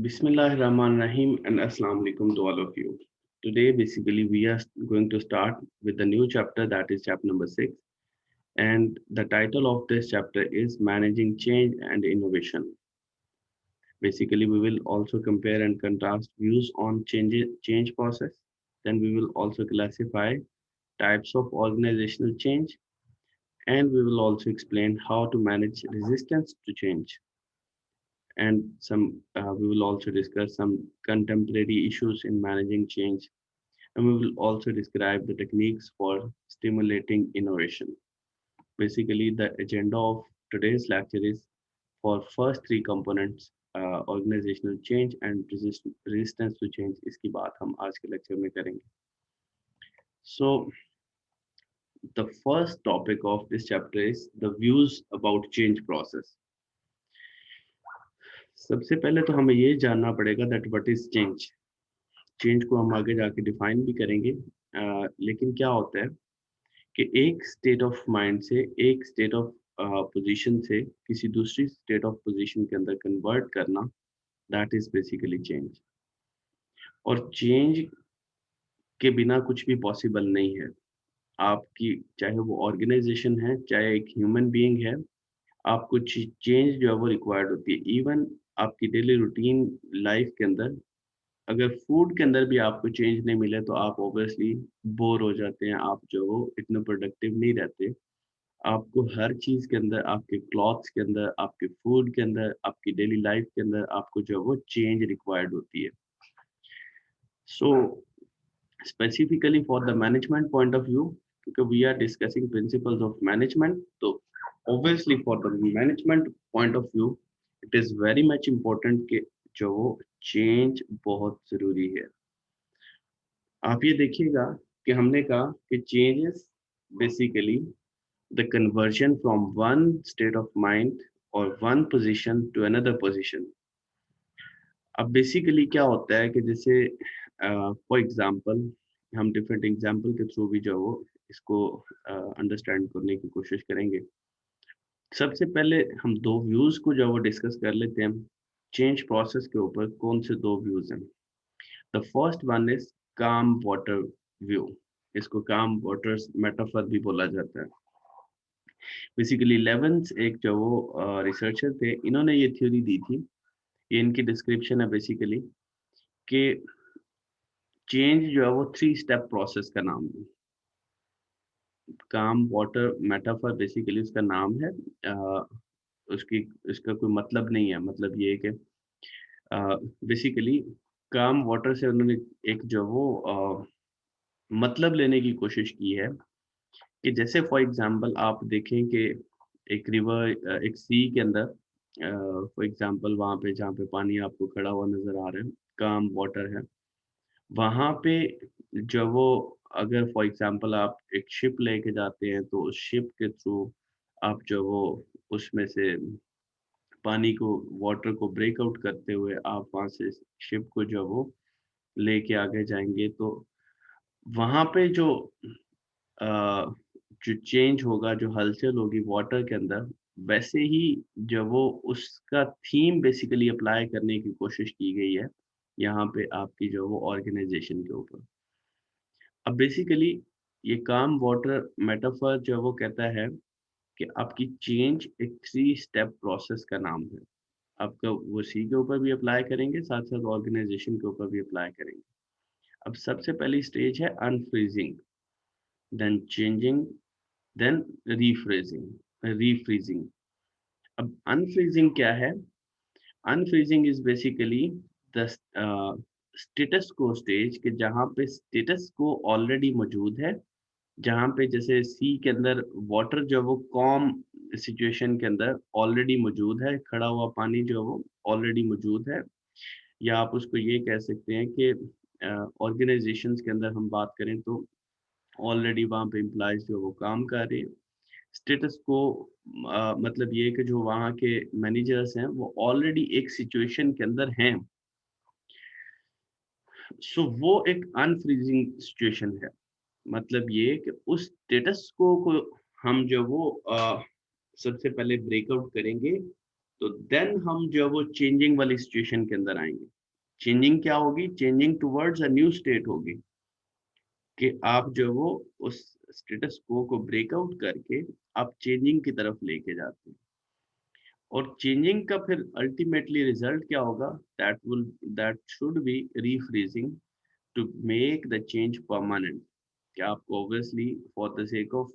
Bismillahirrahmanirrahim and Assalamu alaikum to all of you. Today, basically, we are going to start with a new chapter that is chapter number 6. And the title of this chapter is Managing Change and Innovation. Basically, we will also compare and contrast views on change process. Then we will also classify types of organizational change, and we will also explain how to manage resistance to change. And we will also discuss some contemporary issues in managing change, and we will also describe the techniques for stimulating innovation. Basically, the agenda of today's lecture is for first three components, organizational change and resistance to change. इसकी बात हम आज के lecture में करेंगे. So the first topic of this chapter is the views about change process. सबसे पहले तो हमें ये जानना पड़ेगा that what is change. Change को हम आगे जाके डिफाइन भी करेंगे, लेकिन क्या होता है कि एक स्टेट ऑफ माइंड से एक स्टेट ऑफ पोजीशन से किसी दूसरी स्टेट ऑफ पोजीशन के अंदर कन्वर्ट करना, दैट इज बेसिकली चेंज. और चेंज के बिना कुछ भी पॉसिबल नहीं है. आपकी चाहे वो ऑर्गेनाइजेशन है, चाहे एक ह्यूमन बीइंग है, आपको चेंज जो है वो रिक्वायर्ड होती है. इवन आपकी डेली रूटीन लाइफ के अंदर अगर फूड के अंदर भी आपको चेंज नहीं मिले तो आप ऑब्वियसली बोर हो जाते हैं, आप जो हो इतने प्रोडक्टिव नहीं रहते. आपको हर चीज के अंदर, आपके क्लॉथ्स के अंदर, आपके फूड के अंदर, आपकी डेली लाइफ के अंदर आपको जो है वो चेंज रिक्वायर्ड होती है. So specifically for the management point of view, क्योंकि we are discussing principles of management, तो obviously for the management point of view it is very much important कि जो वो चेंज बहुत जरूरी है. आप ये देखिएगा कि हमने कहा कि changes basically the conversion from one state of mind और one position to another position. अब बेसिकली क्या होता है कि जैसे फॉर एग्जांपल, हम डिफरेंट एग्जांपल के थ्रू भी जो वो इसको अंडरस्टैंड करने की कोशिश करेंगे. सबसे पहले हम दो व्यूज को जो वो डिस्कस कर लेते हैं. चेंज प्रोसेस के ऊपर कौन से दो व्यूज हैं? द फर्स्ट वन इज काम वाटर व्यू. इसको काम वाटर मेटाफर भी बोला जाता है. बेसिकली लेवेंस एक जो वो रिसर्चर थे, इन्होंने ये थ्योरी दी थी, ये इनकी डिस्क्रिप्शन है बेसिकली, कि चेंज जो है वो 3 स्टेप प्रोसेस का नाम है. काम वाटर मेटाफर बेसिकली उसका नाम है. उसकी इसका कोई मतलब नहीं है. मतलब ये है कि बेसिकली काम वाटर से उन्होंने एक जो वो मतलब लेने की कोशिश की है कि जैसे फॉर एग्जांपल आप देखें कि एक रिवर, एक सी के अंदर फॉर एग्जांपल वहाँ पे जहाँ पे पानी आपको खड़ा हुआ नजर आ रहा है, काम वाटर है. वहाँ पे जब वो, अगर फॉर एग्जांपल आप एक शिप लेके जाते हैं तो उस शिप के थ्रू आप जो वो उसमें से पानी को, वाटर को ब्रेक आउट करते हुए आप वहाँ से शिप को जो वो लेके आगे जाएंगे, तो वहाँ पे अ, जो चेंज होगा, जो हलचल होगी वाटर के अंदर, वैसे ही जब वो उसका थीम बेसिकली अप्लाई करने की कोशिश की गई है यहाँ पे आपकी जो वो ऑर्गेनाइजेशन के ऊपर. अब बेसिकली ये काम वाटर मेटाफर जो वो कहता है कि आपकी चेंज एक 3 स्टेप प्रोसेस का नाम है. आपका वो सी के ऊपर भी अप्लाई करेंगे, साथ साथ ऑर्गेनाइजेशन के ऊपर भी अप्लाई करेंगे. अब सबसे पहली स्टेज है अनफ्रीजिंग, देन चेंजिंग, देन रीफ्रीजिंग. अब अनफ्रीजिंग क्या है? Unfreezing is basically the status को स्टेज, के जहाँ पे स्टेटस को ऑलरेडी मौजूद है, जहाँ पे जैसे सी के अंदर वाटर जो वो कॉम सिचुएशन के अंदर ऑलरेडी मौजूद है, खड़ा हुआ पानी जो वो ऑलरेडी मौजूद है. या आप उसको ये कह सकते हैं कि ऑर्गेनाइजेशंस के अंदर हम बात करें तो ऑलरेडी वहाँ पे एम्प्लॉइज जो वो काम कर रहे हैं. स्टेटस को मतलब ये है कि जो वहाँ के मैनेजर्स हैं वो ऑलरेडी एक सिचुएशन के अंदर हैं. सो वो एक अनफ्रीजिंग सिचुएशन है. मतलब ये कि उस स्टेटस को हम जो वो सबसे पहले ब्रेकआउट करेंगे तो देन हम जो है वो चेंजिंग वाली सिचुएशन के अंदर आएंगे। चेंजिंग क्या होगी? Changing towards a new state होगी, कि आप जो है वो उस स्टेटस को ब्रेकआउट करके आप चेंजिंग की तरफ लेके जाते हैं। और चेंजिंग का फिर अल्टीमेटली रिजल्ट क्या होगा? That should be refreezing to make the change permanent. कि आपको obviously for the sake of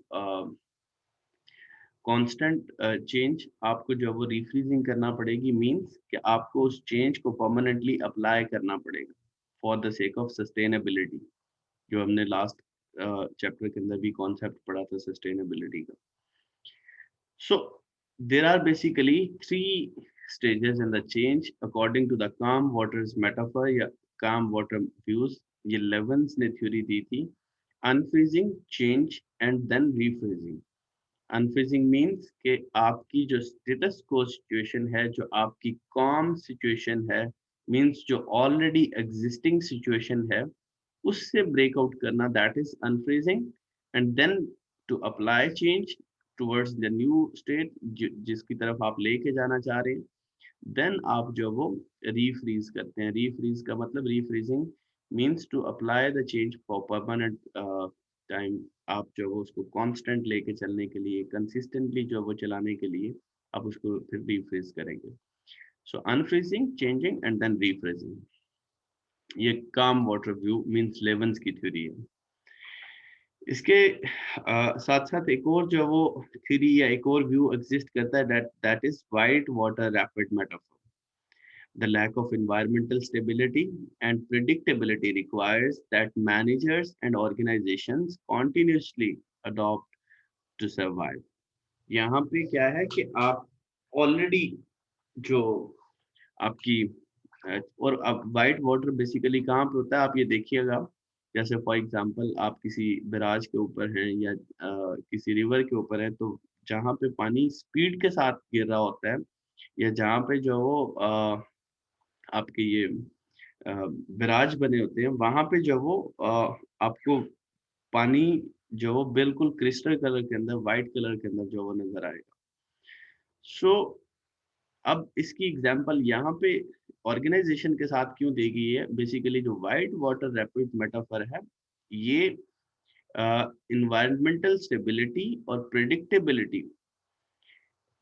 constant change आपको जो है वो रीफ्रीजिंग करना पड़ेगी, मींस कि आपको उस चेंज को परमानेंटली अप्लाई करना पड़ेगा for the sake of sustainability, जो हमने लास्ट चैप्टर के अंदर भी कॉन्सेप्ट पढ़ा था सस्टेनेबिलिटी का। So there are basically three stages in the change according to the calm waters metaphor या calm water views। ये लेवेंस ने थ्योरी दी थी, unfreezing, change and then refreezing. Unfreezing means कि आपकी जो स्टेटस को सिचुएशन है, जो आपकी कॉम सिचुएशन है, मीन्स जो ऑलरेडी एग्जिस्टिंग सिचुएशन है, उससे ब्रेकआउट करना, that is unfreezing. And then to apply change towards the new state, जिसकी तरफ आप लेके जाना चाह रहे हैं, देन आप जो वो रीफ्रीज करते हैं। रीफ्रीज का मतलब, refreezing means to apply the change for permanent time. आप जो वो उसको कांस्टेंट लेके चलने के लिए, कंसिस्टेंटली जो वो चलाने के लिए आप उसको फिर रीफ्रीज करेंगे। सो अनफ्रीजिंग, चेंजिंग एंड देन रीफ्रीजिंग, ये काम वाटर व्यू मीन्स लेवेंस की थ्योरी है। इसके साथ साथ एक और जो वो थ्योरी या एक और व्यू एग्जिस्ट करता है, that is white water rapid metaphor. The lack of environmental stability and predictability requires that managers and organizations continuously adopt to survive। यहाँ पे क्या है कि आप ऑलरेडी जो आपकी और अब वाइट वाटर बेसिकली कहाँ पे होता है, आप ये देखिएगा। जैसे फॉर एग्जांपल आप किसी बैराज के ऊपर हैं या किसी रिवर के ऊपर है, तो जहाँ पे पानी स्पीड के साथ गिर रहा होता है, या जहाँ पे जो वो आपके ये बैराज बने होते हैं, वहां पे जो वो आपको पानी जो वो बिल्कुल क्रिस्टल कलर के अंदर, व्हाइट कलर के अंदर जो वो नजर आएगा। सो अब इसकी एग्जांपल यहाँ पे ऑर्गेनाइजेशन के साथ क्यों दी गई है? बेसिकली जो वाइट वाटर रैपिड मेटाफर है, ये इन्वायरमेंटल स्टेबिलिटी और predictability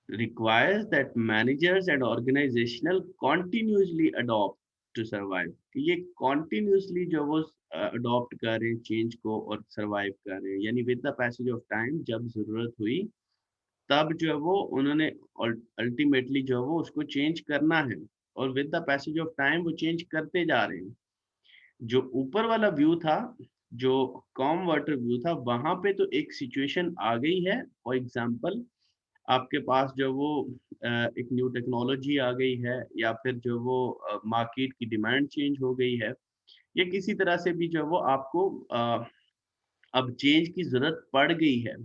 requires that managers and organizational continuously adopt to survive। ये continuously जो वो adopt कर रहे हैं चेंज को और survive कर रहे हैं, यानी with the passage of time जब जरूरत हुई तब जो है वो उन्होंने ultimately जो है वो उसको चेंज करना है, और with the passage of time वो चेंज करते जा रहे हैं। जो ऊपर वाला व्यू था, जो कॉम वाटर व्यू था, वहां पे तो एक सिचुएशन आ गई है। फॉर एग्जाम्पल आपके पास जो वो एक न्यू टेक्नोलॉजी आ गई है, या फिर जो वो मार्केट की डिमांड चेंज हो गई है, या किसी तरह से भी जो वो आपको अब चेंज की जरूरत पड़ गई है,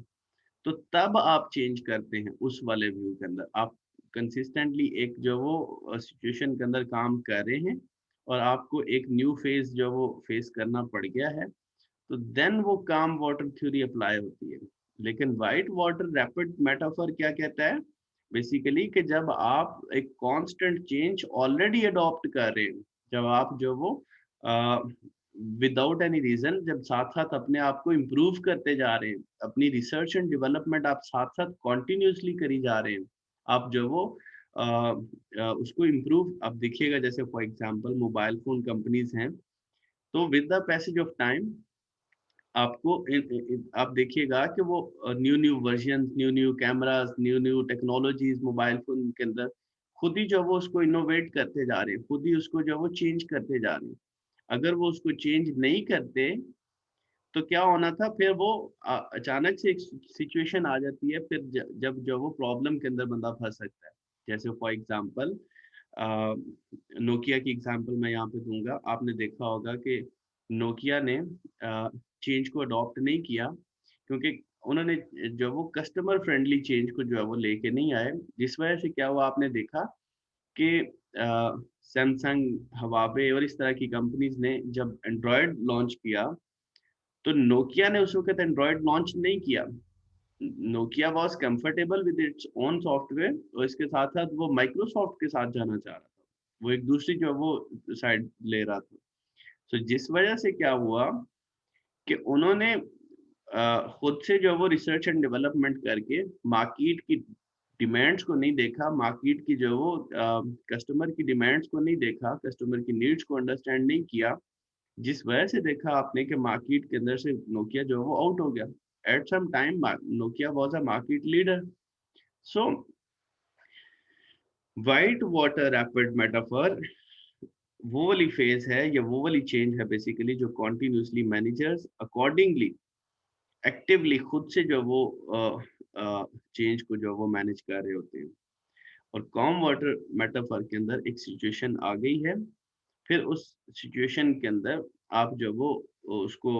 तो तब आप चेंज करते हैं। उस वाले व्यू के अंदर आप कंसिस्टेंटली एक जो वो सिचुएशन के अंदर काम कर रहे हैं, और आपको एक न्यू फेज जो वो फेस करना पड़ गया है, तो देन वो काम वाटर थ्योरी अप्लाई होती है। लेकिन वाइट वाटर रैपिड मेटाफर क्या कहता है? बेसिकली कि जब आप एक कांस्टेंट चेंज ऑलरेडी अडॉप्ट कर रहे हैं, जब आप जो वो विदाउट एनी रीजन, जब साथ साथ अपने आप को इम्प्रूव करते जा रहे हैं, अपनी रिसर्च एंड डेवलपमेंट आप साथ साथ कॉन्टिन्यूसली करी जा रहे हैं, आप जो वो उसको इम्प्रूव, आप देखिएगा जैसे for example mobile phone companies हैं, तो with the passage of time आपको आप देखिएगा कि वो new new version, new new cameras, new new technologies mobile phone के अंदर खुद ही जो वो उसको इनोवेट करते जा रहे हैं, खुद ही उसको जो वो चेंज करते जा रहे हैं। अगर वो उसको चेंज नहीं करते, तो क्या होना था फिर? वो अचानक से एक सिचुएशन आ जाती है, फिर जब जो वो प्रॉब्लम के अंदर बंदा फंस सकता है। जैसे फॉर एग्जांपल नोकिया की एग्जांपल मैं यहाँ पे दूंगा। आपने देखा होगा कि नोकिया ने चेंज को अडॉप्ट नहीं किया, क्योंकि उन्होंने जो वो कस्टमर फ्रेंडली चेंज को जो है वो लेके नहीं आए, जिस वजह से क्या हुआ, आपने देखा कि सैमसंग, हवावे और इस तरह की कंपनीज ने जब एंड्रॉयड लॉन्च किया, तो नोकिया ने उस वक्त एंड्रॉयड लॉन्च नहीं किया। Nokia was comfortable with its own software, और इसके साथ साथ वो माइक्रोसॉफ्ट के साथ जाना चाह रहा था, वो एक दूसरी जो है वो साइड ले रहा था। तो जिस वजह से क्या हुआ कि उन्होंने खुद से जो है वो रिसर्च एंड डेवलपमेंट करके मार्केट की डिमांड्स को नहीं देखा, मार्केट की जो है वो कस्टमर की डिमांड्स को नहीं देखा, कस्टमर की नीड्स को अंडरस्टैंड नहीं किया, जिस वजह से देखा आपने कि मार्केट के अंदर से नोकिया जो है वो आउट हो गया। At some time Nokia was a market leader. So white water rapid metaphor वो वाली फेज है या वो वाली चेंज है बेसिकली, जो कॉन्टिन्यूसली मैनेजर्स अकॉर्डिंगली एक्टिवली खुद से जो वो चेंज को जो वो मैनेज कर रहे होते हैं। और कॉम वाटर मेटाफर के अंदर एक सिचुएशन आ गई है, फिर उस सिचुएशन के अंदर आप जो वो उसको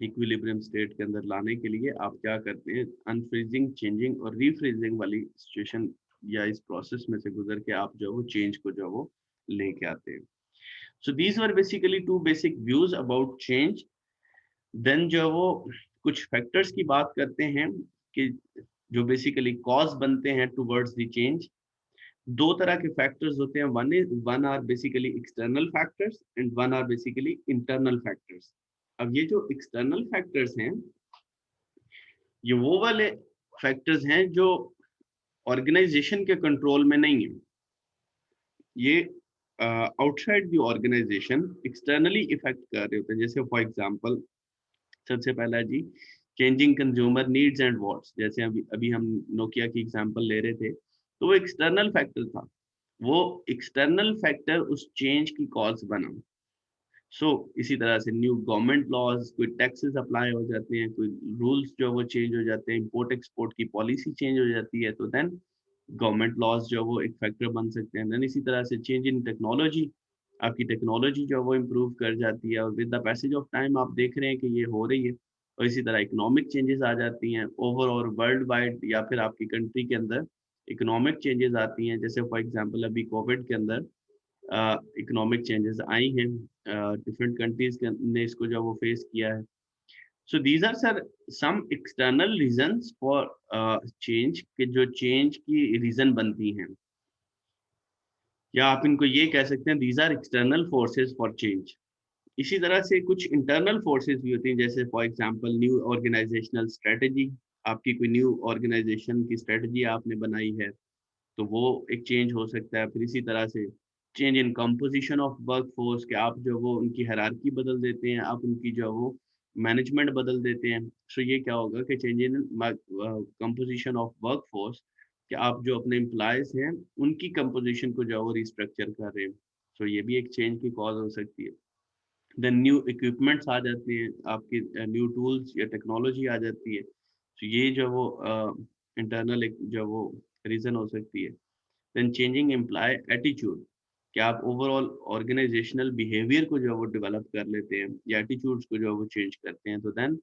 इक्विलिब्रियम स्टेट के अंदर लाने के लिए आप क्या करते हैं, अनफ्रीजिंग, चेंजिंग और रीफ्रीजिंग वाली सिचुएशन या इस प्रोसेस में से गुजर के आप जो वो चेंज को जो वो लेके आते हैं। So these were basically two basic views about change. Then जो वो कुछ फैक्टर्स की बात करते हैं कि जो बेसिकली कॉज बनते हैं टुवर्ड्स द चेंज। दो तरह के फैक्टर्स होते हैं, one are basically external factors and one are basically internal factors. अब ये जो एक्सटर्नल फैक्टर्स हैं, ये वो वाले फैक्टर्स हैं जो ऑर्गेनाइजेशन के कंट्रोल में नहीं है। ये outside the organization externally effect कर रहे होते हैं। जैसे फॉर एग्जांपल सबसे पहला जी, changing consumer needs and wants. जैसे अभी अभी हम नोकिया की एग्जांपल ले रहे थे, तो वो एक्सटर्नल फैक्टर था, वो एक्सटर्नल फैक्टर उस चेंज की कॉज बना। इसी तरह से न्यू गवर्नमेंट लॉज, कोई टैक्सेस अप्लाई हो जाते हैं, कोई रूल्स जो वो चेंज हो जाते हैं, इंपोर्ट एक्सपोर्ट की पॉलिसी चेंज हो जाती है, तो देन गवर्नमेंट लॉज जो वो एक फैक्टर बन सकते हैं। देन इसी तरह से चेंज इन टेक्नोलॉजी, आपकी टेक्नोलॉजी जो वो इम्प्रूव कर जाती है, और with the passage of time आप देख रहे हैं कि ये हो रही है। और इसी तरह इकोनॉमिक चेंजेस आ जाती हैं ओवरऑल वर्ल्ड वाइड, या फिर आपकी कंट्री के अंदर इकोनॉमिक चेंजेस आती हैं। जैसे फॉर एग्जांपल अभी कोविड के अंदर इकोनॉमिक चेंजेस आई हैं, डिफरेंट कंट्रीज ने इसको जो वो फेस किया है। So these are sir some external reasons for change, के जो चेंज की रीजन बनती हैं, या आप इनको ये कह सकते हैं these are external forces for change. इसी तरह से कुछ इंटरनल फोर्सेस भी होती हैं, जैसे for example new organisational strategy. आपकी कोई न्यू ऑर्गेनाइजेशन की स्ट्रेटजी आपने बनाई है, तो वो एक चेंज हो सकता है। फिर इसी तरह से change in composition of work force, के आप जो वो उनकी हायरार्की बदल देते हैं, आप उनकी जो वो मैनेजमेंट बदल देते हैं। सो ये क्या होगा कि change in composition of work force, कि आप जो अपने एम्प्लॉयज हैं उनकी कंपोजिशन को जो वो रिस्ट्रक्चर कर रहे हैं। सो ये भी एक चेंज की कॉज हो सकती है। देन न्यू इक्विपमेंट्स आ जाते हैं, आपकी न्यू टूल्स या टेक्नोलॉजी आ जाती है। तो ये जो वो इंटरनल एक जो वो रीज़न हो सकती है। देन चेंजिंग एम्प्लॉय एटीट्यूड, कि आप ओवरऑल ऑर्गेनाइजेशनल बिहेवियर को जो वो डेवलप कर लेते हैं, या एटीट्यूड्स को जो वो चेंज करते हैं, तो then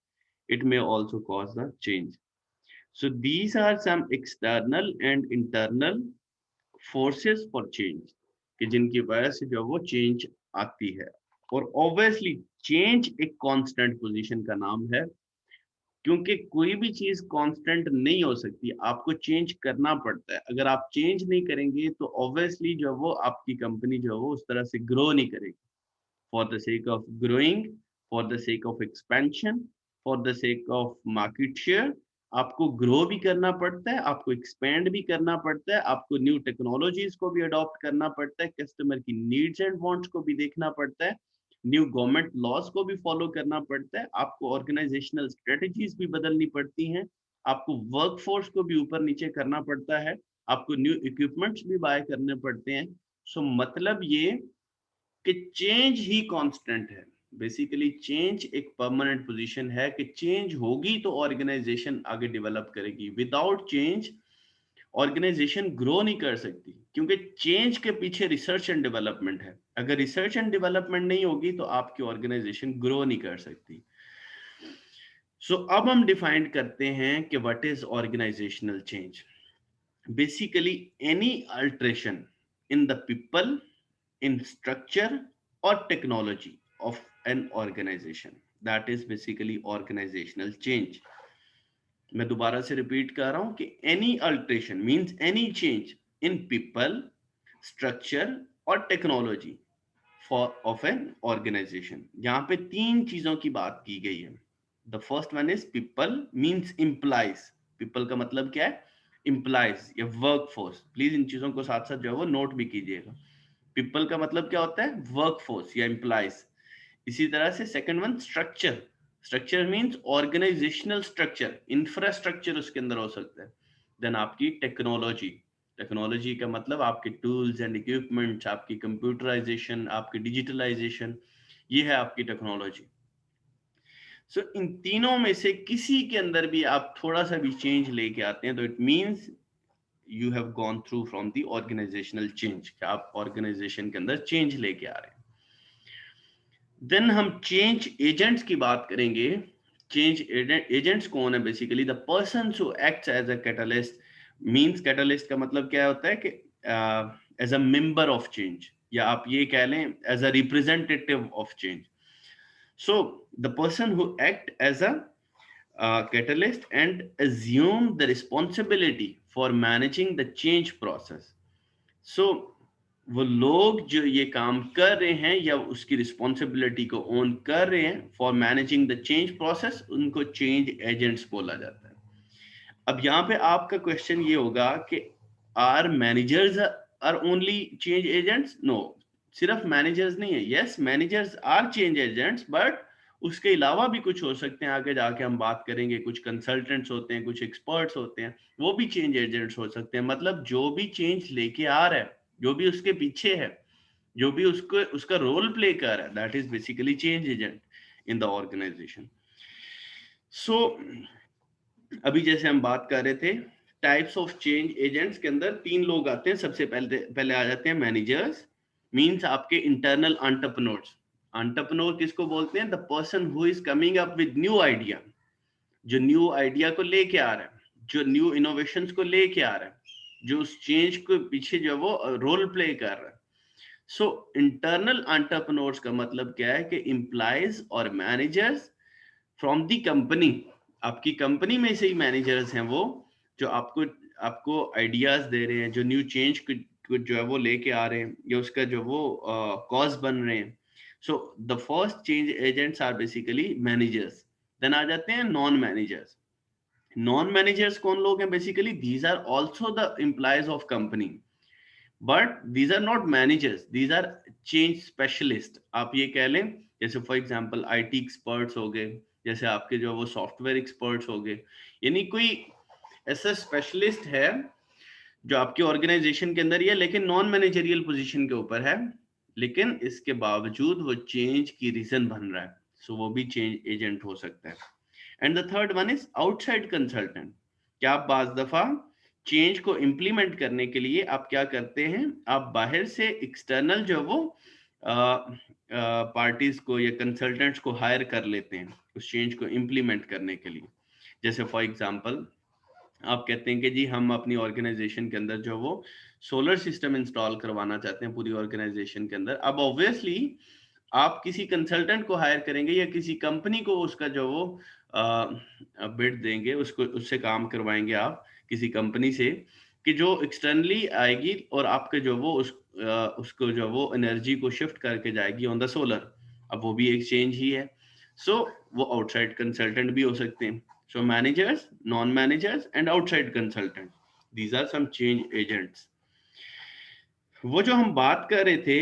it may also cause the change. So these are some external and internal forces for change, कि जिनकी वजह से जो वो चेंज आती है। और ऑब्वियसली चेंज एक कांस्टेंट पोजीशन का नाम है, क्योंकि कोई भी चीज कांस्टेंट नहीं हो सकती, आपको चेंज करना पड़ता है। अगर आप चेंज नहीं करेंगे तो ऑब्वियसली जो वो आपकी कंपनी जो वो उस तरह से ग्रो नहीं करेगी। For the sake of growing, for the sake of expansion, for the sake of market share, आपको ग्रो भी करना पड़ता है, आपको एक्सपेंड भी करना पड़ता है, आपको न्यू टेक्नोलॉजीज को भी अडॉप्ट करना पड़ता है, कस्टमर की नीड्स एंड वांट्स को भी देखना पड़ता है, न्यू गवर्नमेंट लॉज को भी फॉलो करना पड़ता है, आपको ऑर्गेनाइजेशनल स्ट्रेटजीज भी बदलनी पड़ती हैं, आपको वर्कफोर्स को भी ऊपर नीचे करना पड़ता है, आपको न्यू इक्विपमेंट्स भी बाय करने पड़ते हैं। मतलब ये कि चेंज ही कांस्टेंट है। बेसिकली चेंज एक परमानेंट पोजीशन है, कि चेंज होगी तो ऑर्गेनाइजेशन आगे डेवलप करेगी। विदाउट चेंज ऑर्गेनाइजेशन ग्रो नहीं कर सकती, क्योंकि चेंज के पीछे रिसर्च एंड डेवलपमेंट है। अगर रिसर्च एंड डेवलपमेंट नहीं होगी तो आपकी ऑर्गेनाइजेशन ग्रो नहीं कर सकती। अब हम डिफाइन करते हैं कि what is organisational change. Basically any alteration in the people, in structure or technology of an organization, that is basically organizational change. मैं दोबारा से रिपीट कर रहा हूं कि any alteration means any change in people, structure और technology for of an organization. यहाँ पे तीन चीजों की बात की गई है। The first one is people means employees. People का मतलब क्या है? इम्प्लाइज या वर्क फोर्स। प्लीज इन चीजों को साथ साथ जो है वो नोट भी कीजिएगा। पीपल का मतलब क्या होता है? वर्क फोर्स या इम्प्लाइज। इसी तरह से second one structure. Structure means organisational structure, infrastructure उसके अंदर हो सकता है। देन आपकी टेक्नोलॉजी। टेक्नोलॉजी का मतलब आपके टूल्स एंड इक्विपमेंट्स, आपकी कंप्यूटराइजेशन, आपकी डिजिटलाइजेशन, ये है आपकी टेक्नोलॉजी। सो इन तीनों में से किसी के अंदर भी आप थोड़ा सा भी चेंज लेके आते हैं तो it means you have gone through from the organisational change. आप ऑर्गेनाइजेशन के अंदर चेंज लेके आ रहे हैं। देन हम चेंज एजेंट्स की बात करेंगे। चेंज एजेंट्स कौन है? Basically the person who acts as a catalyst. Means catalyst का मतलब क्या होता है कि as a member of change, या आप ये कह लें as a representative of change. So the person who act as a catalyst and assume the responsibility for managing the change process. So वो लोग जो ये काम कर रहे हैं या उसकी रिस्पॉन्सिबिलिटी को ओन कर रहे हैं for managing the change process, उनको चेंज एजेंट्स बोला जाता है। अब यहाँ पे आपका क्वेश्चन ये होगा कि are managers are only change agents? No, सिर्फ मैनेजर्स नहीं है। Yes, managers are change agents, but उसके अलावा भी कुछ हो सकते हैं। आगे जाके हम बात करेंगे, कुछ कंसल्टेंट्स होते हैं, कुछ एक्सपर्ट्स होते हैं, वो भी चेंज एजेंट्स हो सकते हैं। मतलब जो भी चेंज लेके आ रहा है, जो भी उसके पीछे है, जो भी उसको उसका रोल प्ले कर रहा है, that is basically change agent in the organization. So अभी जैसे हम बात कर रहे थे टाइप्स ऑफ चेंज एजेंट्स के अंदर तीन लोग आते हैं। सबसे पहले पहले आ जाते हैं मैनेजर्स, मींस आपके इंटरनल एंटरप्रेन्योर्स। एंटरप्रेन्योर किसको बोलते हैं? The person who is coming up with new idea, जो न्यू आइडिया को लेके आ रहा है, जो न्यू इनोवेशंस को लेके आ रहा है, जो उस चेंज को पीछे जो वो रोल प्ले कर रहा है। सो इंटरनल एंटरप्रेन्योर्स का मतलब क्या है कि एम्प्लॉइज और मैनेजर्स फ्रॉम दी कंपनी। आपकी कंपनी में से ही मैनेजर्स हैं वो, जो आपको आपको आइडियाज दे रहे हैं, जो न्यू चेंज को जो है वो लेके आ रहे हैं, या उसका जो वो कॉज बन रहे हैं। So the first change agents are basically managers. Then आ जाते हैं नॉन मैनेजर्स। नॉन मैनेजर्स कौन लोग हैं? Basically these are also the employees of company, but these are not managers, these are change specialist. आप ये कह लें, जैसे फॉर एग्जांपल आईटी एक्सपर्ट्स हो गए, जैसे आपके जो वो सॉफ्टवेयर एक्सपर्ट्स हो गए, यानी कोई ऐसा स्पेशलिस्ट है जो आपके ऑर्गेनाइजेशन के अंदर ही है लेकिन नॉन मैनेजरियल पोजीशन के ऊपर है, लेकिन इसके बावजूद वो चेंज की रीजन बन रहा है। सो वो भी चेंज एजेंट हो सकता है। And the third one is outside consultant. क्या आप बाज दफा चेंज को इम्प्लीमेंट करने के लिए आप क्या करते हैं? आप बाहर से एक्सटर्नल जो वो पार्टीज को या कंसल्टेंट्स को हायर कर लेते हैं उस चेंज को इम्प्लीमेंट करने के लिए। जैसे फॉर एग्जांपल आप कहते हैं कि जी हम अपनी ऑर्गेनाइजेशन के अंदर जो वो सोलर सिस्टम इंस्टॉल करवाना चाहते हैं पूरी ऑर्गेनाइजेशन के अंदर। अब ऑब्वियसली आप किसी कंसल्टेंट को हायर करेंगे या किसी कंपनी को उसका जो वो बिड देंगे, उसको उससे काम करवाएंगे आप किसी कंपनी से, कि जो एक्सटर्नली आएगी और आपके जो वो उसको जो वो एनर्जी को शिफ्ट करके जाएगी ऑन द सोलर। अब वो भी एक चेंज ही है। सो वो आउटसाइड कंसल्टेंट भी हो सकते हैं। So managers, non managers and outside consultant, these are some change agents. वो जो हम बात कर रहे थे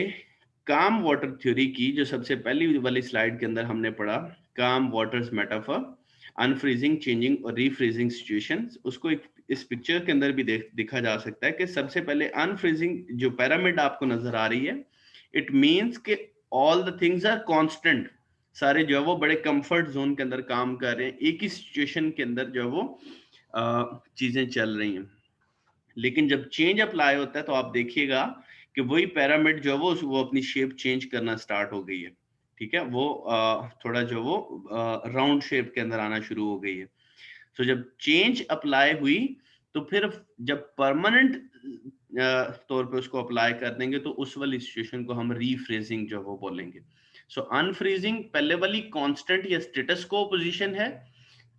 काम वाटर थ्योरी की, जो सबसे पहली वाली स्लाइड के अंदर हमने पढ़ा, काम वाटर्स मेटाफर, अनफ्रीजिंग, चेंजिंग और रीफ्रीजिंग सिचुएशंस, उसको इस पिक्चर के अंदर भी दिखा जा सकता है कि सबसे पहले अनफ्रीजिंग जो पिरामिड आपको नजर आ रही है, इट मींस कि all the things are constant. सारे जो है वो बड़े कंफर्ट जोन के अंदर काम कर रहे हैं, एक ही सिचुएशन के अंदर जो है वो चीजें चल रही हैं। लेकिन जब चेंज अप्लाई होता है तो आप देखिएगा कि वही पिरामिड जो है वो अपनी शेप चेंज करना स्टार्ट हो गई है। ठीक है, वो थोड़ा जो वो राउंड शेप के अंदर आना शुरू हो गई है। तो जब चेंज अप्लाई हुई तो फिर जब परमानेंट तौर पे उसको अप्लाई कर देंगे तो उस वाली सिचुएशन को हम रीफ्रेजिंग जो वो बोलेंगे। सो अनफ्रीजिंग पहले वाली कांस्टेंट या स्टेटस को पोजीशन है,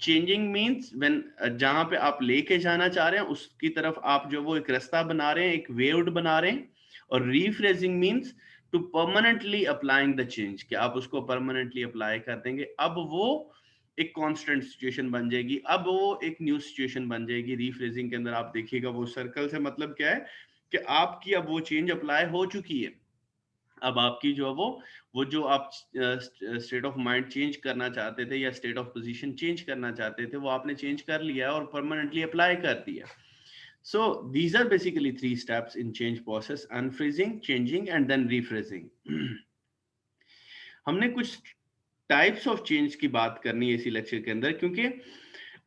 चेंजिंग मीन्स व्हेन जहां पे आप लेके जाना चाह रहे हैं उसकी तरफ आप जो वो एक रास्ता बना रहे हैं, एक वे आउट बना रहे हैं। और refreezing means to permanently applying the change, कि आप उसको परमानेंटली अप्लाई कर देंगे, अब वो एक कांस्टेंट सिचुएशन बन जाएगी, अब वो एक न्यू सिचुएशन बन जाएगी। रीफ्रेजिंग के अंदर आप देखिएगा वो सर्कल से मतलब क्या है कि आपकी अब वो चेंज अप्लाई हो चुकी है। अब आपकी जो है वो जो आप स्टेट ऑफ माइंड चेंज करना चाहते थे या स्टेट ऑफ पोजीशन चेंज करना चाहते थे वो आपने चेंज कर लिया और परमानेंटली अप्लाई कर दिया। So these are basically 3 steps in change process: unfreezing, changing and then rephrasing. हमने कुछ टाइप्स ऑफ चेंज की बात करनी है इसी लेक्चर के अंदर, क्योंकि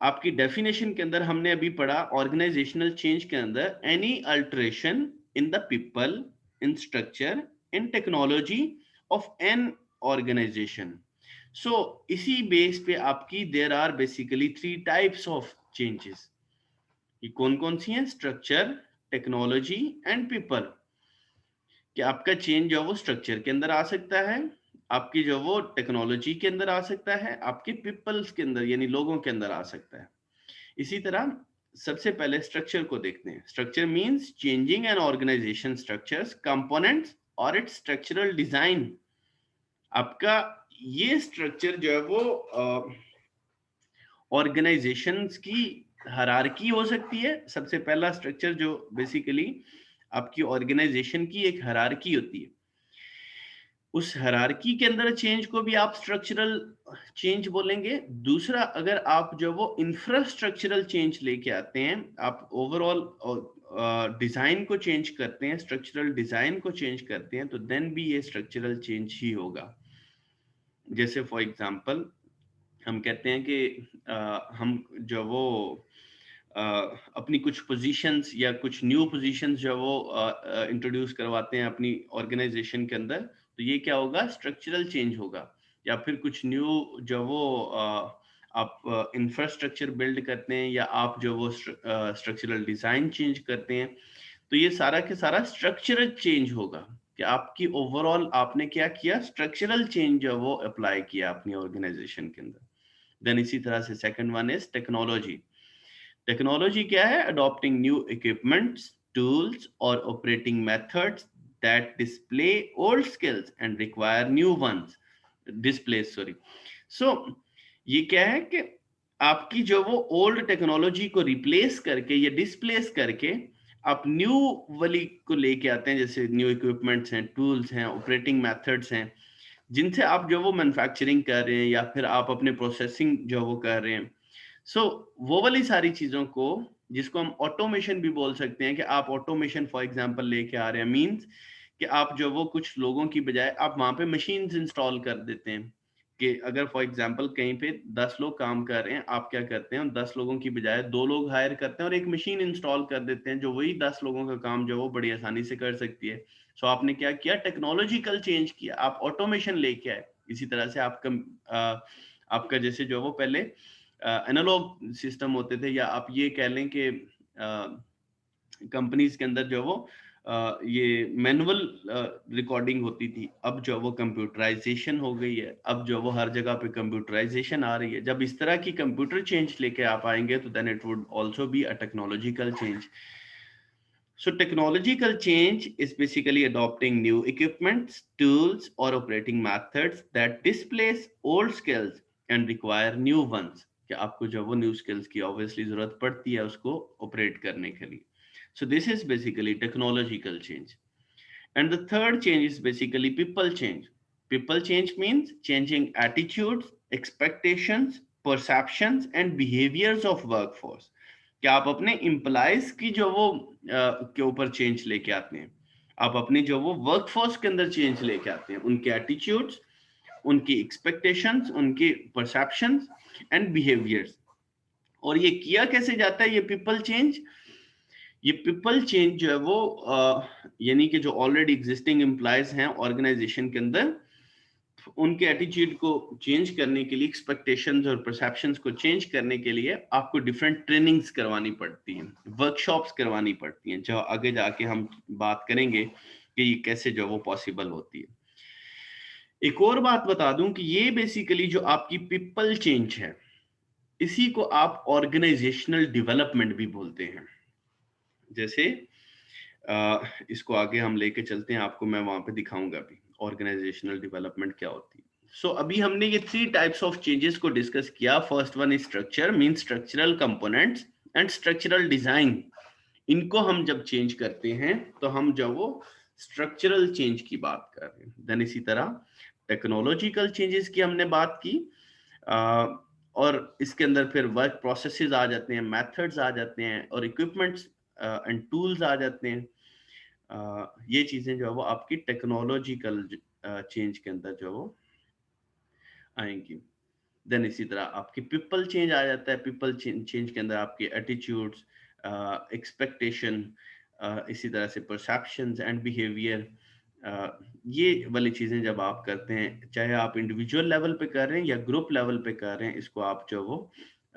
आपकी डेफिनेशन के अंदर हमने अभी पढ़ा ऑर्गेनाइजेशनल चेंज के अंदर any alteration in the people, in structure, in technology of an organization. So इसी बेस पे आपकी there are basically 3 types of changes. ये कौन कौन सी हैं? Structure, technology and people. कि आपका चेंज जो वो स्ट्रक्चर के अंदर आ सकता है, आपकी जो वो टेक्नोलॉजी के अंदर आ सकता है, आपके पीपल्स के अंदर यानी लोगों के अंदर आ सकता है। इसी तरह सबसे पहले स्ट्रक्चर को देखते हैं। Structure means changing an organisation structures, components और इट्स स्ट्रक्चरल डिजाइन। आपका ये स्ट्रक्चर जो है वो ऑर्गेनाइजेशंस की हायरार्की हो सकती है। सबसे पहला स्ट्रक्चर जो बेसिकली आपकी ऑर्गेनाइजेशन की एक हायरार्की होती है, उस हायरार्की के अंदर चेंज को भी आप स्ट्रक्चरल चेंज बोलेंगे। दूसरा, अगर आप जो वो इंफ्रास्ट्रक्चरल चेंज लेके आते हैं, आप ओवरऑल डिजाइन को चेंज करते हैं, स्ट्रक्चरल डिजाइन को चेंज करते हैं, तो देन भी ये स्ट्रक्चरल चेंज ही होगा। जैसे फॉर एग्जांपल हम कहते हैं कि हम जो वो अपनी कुछ पोजीशंस या कुछ न्यू पोजीशंस जो वो इंट्रोड्यूस करवाते हैं अपनी ऑर्गेनाइजेशन के अंदर, तो ये क्या होगा? स्ट्रक्चरल चेंज होगा। या फिर कुछ न्यू जो वो आप इंफ्रास्ट्रक्चर बिल्ड करते हैं या आप जो वो स्ट्रक्चरल डिजाइन चेंज करते हैं, तो ये सारा के सारा स्ट्रक्चरल चेंज होगा कि आपकी ओवरऑल आपने क्या किया? स्ट्रक्चरल चेंज जो वो अप्लाई किया अपनी ऑर्गेनाइजेशन के अंदर। देन इसी तरह से second one is technology. Technology क्या है? अडॉप्टिंग न्यू इक्विपमेंट्स, टूल्स और operating methods that display old skills and require new ones. Displace, sorry. So ये क्या है कि आपकी जो वो ओल्ड टेक्नोलॉजी को रिप्लेस करके या डिस्प्लेस करके आप न्यू वाली को लेके आते हैं, जैसे न्यू इक्विपमेंट्स हैं, टूल्स हैं, ऑपरेटिंग मेथड्स हैं, जिनसे आप जो वो मैन्युफैक्चरिंग कर रहे हैं या फिर आप अपने प्रोसेसिंग जो वो कर रहे हैं। सो वो वाली सारी चीजों को, जिसको हम ऑटोमेशन भी बोल सकते हैं, कि आप ऑटोमेशन फॉर एग्जांपल लेके आ रहे हैं, मींस कि आप जो वो कुछ लोगों की बजाय आप वहां पे मशीन्स इंस्टॉल कर देते हैं। कि अगर फॉर एग्जांपल कहीं पे 10 लोग काम कर रहे हैं, आप क्या करते हैं? 10 लोगों की बजाय 2 लोग हायर करते हैं और एक मशीन इंस्टॉल कर देते हैं जो वही 10 लोगों का काम जो वो बड़ी आसानी से कर सकती है। सो आपने क्या किया? टेक्नोलॉजिकल चेंज किया, आप ऑटोमेशन लेके आए। इसी तरह से आपका जैसे जो वो पहले एनालॉग सिस्टम होते थे, या आप ये कह लें कि कंपनीज के अंदर जो वो ये मैनुअल रिकॉर्डिंग होती थी, अब जो वो कंप्यूटराइजेशन हो गई है। अब जो वो हर जगह पे कंप्यूटराइजेशन आ रही है। जब इस तरह की कंप्यूटर चेंज लेके आप आएंगे तो then it would also be a technological change. So technological change is basically adopting new equipments, tools or operating methods that displace old skills and require new ones. कि आपको जो वो new skills की obviously जरूरत पड़ती है उसको operate करने के लिए. So this is basically technological change. And the third change is basically people change. People change means changing attitudes, expectations, perceptions and behaviors of workforce. कि आप अपने एम्प्लॉयज की जो वो के ऊपर चेंज लेके आते हैं, आप अपनी जो वो वर्कफोर्स के अंदर चेंज लेके आते हैं, उनके एटीट्यूड्स, उनकी एक्सपेक्टेशंस, उनके परसेप्शंस एंड बिहेवियर्स। और ये किया कैसे जाता है ये पीपल चेंज? ये पीपल चेंज जो है वो यानी कि जो ऑलरेडी एग्जिस्टिंग एम्प्लॉयज हैं ऑर्गेनाइजेशन के अंदर, उनके एटीट्यूड को चेंज करने के लिए, एक्सपेक्टेशंस और परसेप्शंस को चेंज करने के लिए आपको डिफरेंट ट्रेनिंग्स करवानी पड़ती हैं, वर्कशॉप्स करवानी पड़ती हैं, जो आगे जाके हम बात करेंगे कि ये कैसे जो वो पॉसिबल होती है। एक और बात बता दूं कि ये बेसिकली जो आपकी पीपल चेंज है, इसी को आप ऑर्गेनाइजेशनल डेवलपमेंट भी बोलते हैं। जैसे इसको आगे हम लेके चलते हैं, आपको मैं वहां पे दिखाऊंगा भी ऑर्गेनाइजेशनल डेवलपमेंट क्या होती है। सो अभी हमने ये 3 टाइप्स ऑफ चेंजेस को डिस्कस किया। First one is structure, mean structural components and structural design. इनको हम जब चेंज करते हैं तो हम जब वो स्ट्रक्चरल चेंज की बात कर रहे हैं। देन इसी तरह टेक्नोलॉजिकल चेंजेस की हमने बात की, और इसके अंदर फिर वर्क प्रोसेसेस आ जाते हैं, मेथड्स आ जाते हैं, और इक्विपमेंट्स एंड टूल्स आ जाते हैं। ये चीजें जो है वो आपकी टेक्नोलॉजिकल चेंज के अंदर जो वो आएंगी। देन इसी तरह आपकी पीपल चेंज आ जाता है। पीपल चेंज के अंदर आपके एटीट्यूड्स, एक्सपेक्टेशन, इसी तरह से परसेप्शंस एंड बिहेवियर, ये वाली चीजें जब आप करते हैं, चाहे आप इंडिविजुअल लेवल पे कर रहे हैं या ग्रुप लेवल पे कर रहे हैं, इसको आप जो वो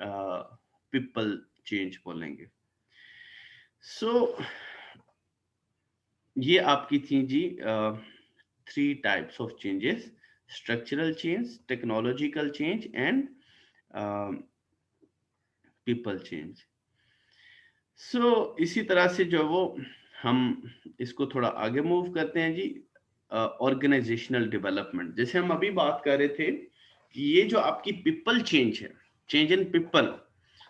पीपल चेंज बोलेंगे। सो ये आपकी थी जी 3 types of changes: structural change, technological change and people change. So इसी तरह से जो वो हम इसको थोड़ा आगे मूव करते हैं जी, ऑर्गेनाइजेशनल डेवलपमेंट। जैसे हम अभी बात कर रहे थे कि ये जो आपकी पीपल चेंज है, चेंज इन पीपल,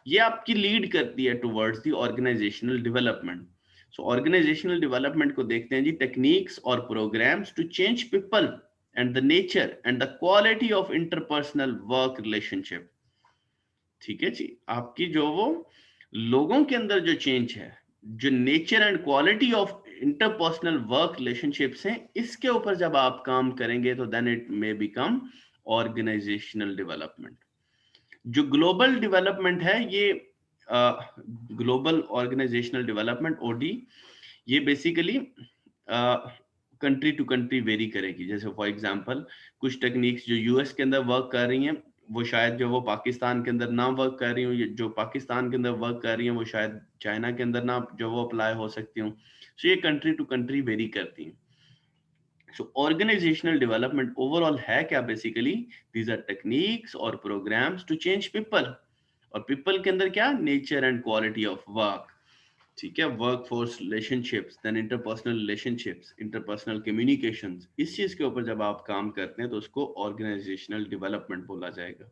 ये आपकी लीड करती है towards the organisational development. So organisational development को देखते हैं जी, टेक्निक्स और programmes to change people and the nature and the quality of interpersonal work relationship. ठीक है जी, आपकी जो वो लोगों के अंदर जो चेंज है, जो nature and quality of interpersonal work relationships हैं, इसके ऊपर जब आप काम करेंगे तो then it may become organisational development. जो ग्लोबल डेवलपमेंट है, ये ग्लोबल ऑर्गेनाइजेशनल डेवलपमेंट ओडी, ये basically country to country vary करेगी। जैसे फॉर एग्जांपल कुछ टेक्निक्स जो यूएस के अंदर वर्क कर रही हैं, वो शायद जो वो पाकिस्तान के अंदर ना वर्क कर रही हूँ, जो पाकिस्तान के अंदर वर्क कर रही हैं वो शायद चाइना के अंदर ना जो वो अप्लाई हो सकती हूँ। सो ये कंट्री टू कंट्री वेरी करती हैं। सो ऑर्गेनाइजेशनल डेवलपमेंट ओवरऑल है क्या? बेसिकली दीज आर टेक्निक्स और प्रोग्राम्स टू चेंज पीपल, और पीपल के अंदर क्या? Nature and quality of work. ठीक है, work force relationships, then interpersonal relationships, interpersonal communications, इस चीज के ऊपर जब आप काम करते हैं तो उसको ऑर्गेनाइजेशनल डेवलपमेंट बोला जाएगा।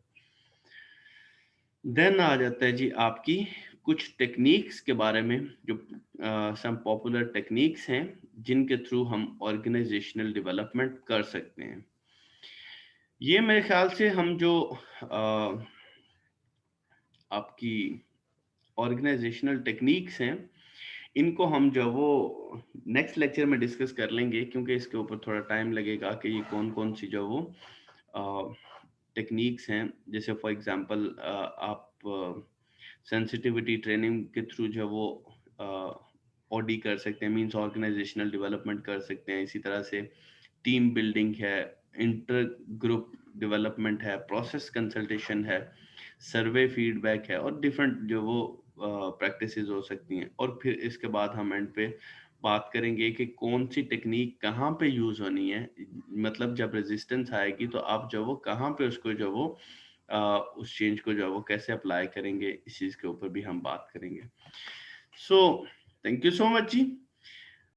देन आ जाता है जी आपकी कुछ टेक्निक्स के बारे में, जो सम पॉपुलर टेक्निक्स हैं जिनके थ्रू हम ऑर्गेनाइजेशनल डेवलपमेंट कर सकते हैं। ये मेरे ख्याल से हम जो आपकी ऑर्गेनाइजेशनल टेक्निक्स हैं, इनको हम जो वो नेक्स्ट लेक्चर में डिस्कस कर लेंगे, क्योंकि इसके ऊपर थोड़ा टाइम लगेगा कि ये कौन कौन सी जो वो टेक्निक्स हैं। जैसे फॉर एग्जांपल आप सेंसिटिविटी ट्रेनिंग के थ्रू जो वो ऑडी कर सकते हैं, मींस ऑर्गेनाइजेशनल डेवलपमेंट कर सकते हैं। इसी तरह से टीम बिल्डिंग है, इंटर ग्रुप डेवलपमेंट है, प्रोसेस कंसल्टेशन है, सर्वे फीडबैक है, और डिफरेंट जो वो प्रैक्टिसेस हो सकती हैं। और फिर इसके बाद हम एंड पे बात करेंगे कि कौन सी टेक्निक कहाँ पे यूज होनी है, मतलब जब रेजिस्टेंस आएगी तो आप जो वो कहाँ पे उसको जो वो उस चेंज को जो वो कैसे अप्लाई करेंगे, इस चीज के ऊपर भी हम बात करेंगे। So thank you so much ji.